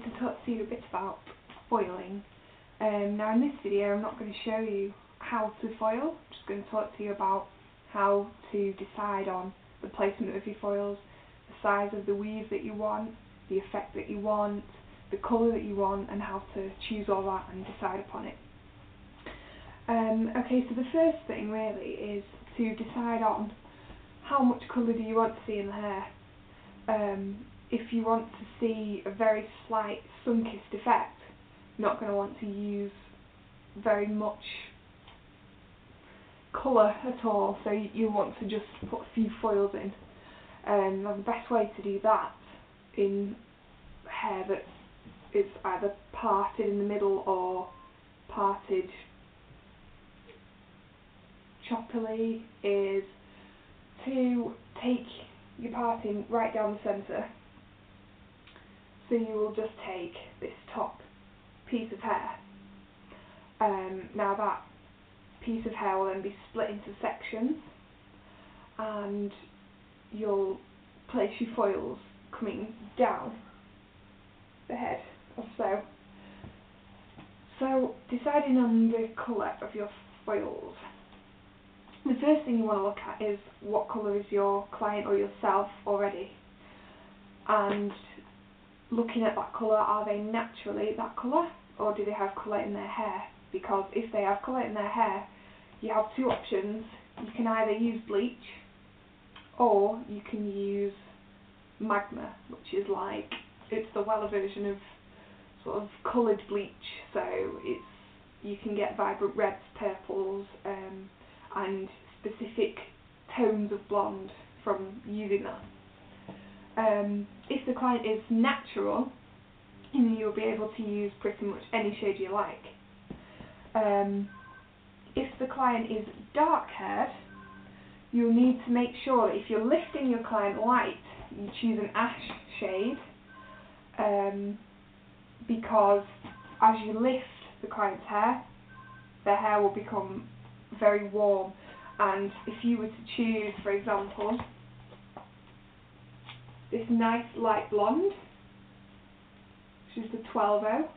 To talk to you a bit about foiling. Now in this video I'm not going to show you how to foil, I'm just going to talk to you about how to decide on the placement of your foils, the size of the weave that you want, the effect that you want, the colour that you want, and how to choose all that and decide upon it. Okay, so the first thing really is to decide on how much colour do you want to see in the hair. If you want to see a very slight sun-kissed effect, you're not going to want to use very much colour at all, so you want to just put a few foils in. Now the best way to do that in hair that is either parted in the middle or parted choppily is to take your parting right down the centre. So you will just take this top piece of hair. Now that piece of hair will then be split into sections, and you'll place your foils coming down the head, or so. So deciding on the colour of your foils, the first thing you want to look at is what colour is your client or yourself already, and looking at that colour, are they naturally that colour, or do they have colour in their hair? Because if they have colour in their hair, you have two options. You can either use bleach, or you can use magma, which is like, it's the weller version of sort of coloured bleach, so you can get vibrant reds, purples, and specific tones of blonde from using that. If the client is natural, you'll be able to use pretty much any shade you like. If the client is dark-haired, you'll need to make sure that if you're lifting your client light, you choose an ash shade, because as you lift the client's hair, their hair will become very warm, and if you were to choose, for example, this nice light blonde, which is the 12-0,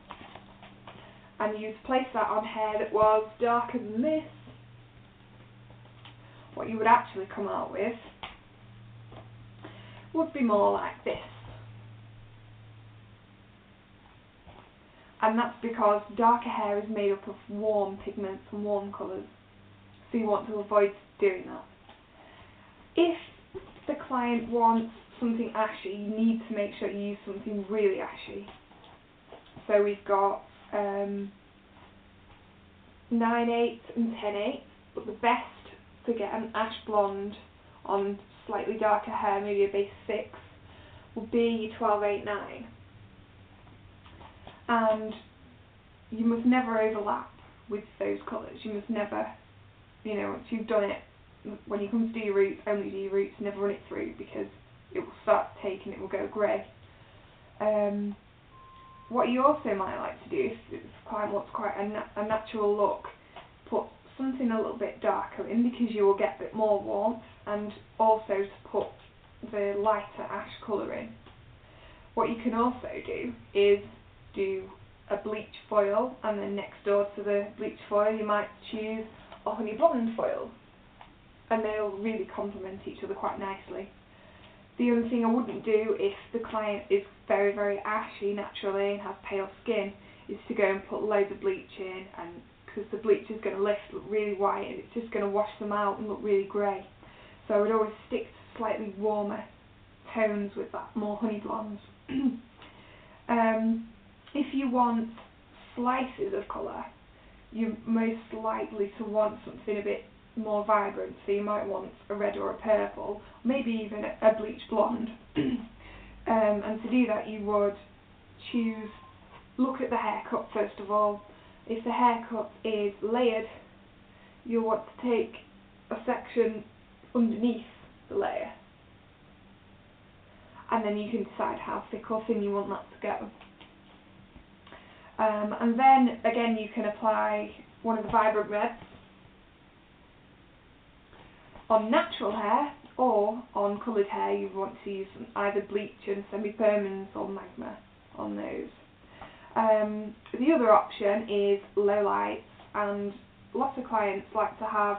and you'd place that on hair that was darker than this, what you would actually come out with would be more like this. And that's because darker hair is made up of warm pigments and warm colours, so you want to avoid doing that. If the client wants something ashy, you need to make sure you use something really ashy. So we've got 9/8 and 10/8, but the best to get an ash blonde on slightly darker hair, maybe a base 6, would be 12/8/9. And you must never overlap with those colours. You must never, once you've done it, when you come to do your roots, only do your roots, never run it through, because it will start to take and it will go grey. What you also might like to do, if the client wants quite a natural look, put something a little bit darker in, because you will get a bit more warmth, and also to put the lighter ash colour in. What you can also do is do a bleach foil, and then next door to the bleach foil you might choose a honey blonde foil, and they'll really complement each other quite nicely. The only thing I wouldn't do if the client is very, very ashy naturally and has pale skin is to go and put loads of bleach in, and because the bleach is going to look really white and it's just going to wash them out and look really grey. So I would always stick to slightly warmer tones with that, more honey blondes. If you want slices of colour, you're most likely to want something a bit more vibrant, so you might want a red or a purple, maybe even a bleach blonde. And to do that you would look at the haircut first of all. If the haircut is layered, you'll want to take a section underneath the layer, and then you can decide how thick or thin you want that to go. And then again you can apply one of the vibrant reds on natural hair, or on coloured hair you want to use either bleach and semi-permanent or magma on those. The other option is low lights, and lots of clients like to have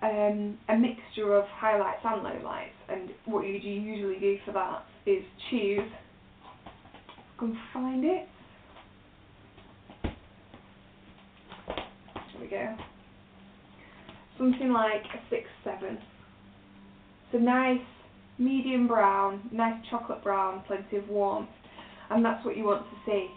a mixture of highlights and low lights, and what you usually do for that is choose, I can find it, there we go, something like a 6-7. It's a nice medium brown, nice chocolate brown, plenty of warmth, and that's what you want to see.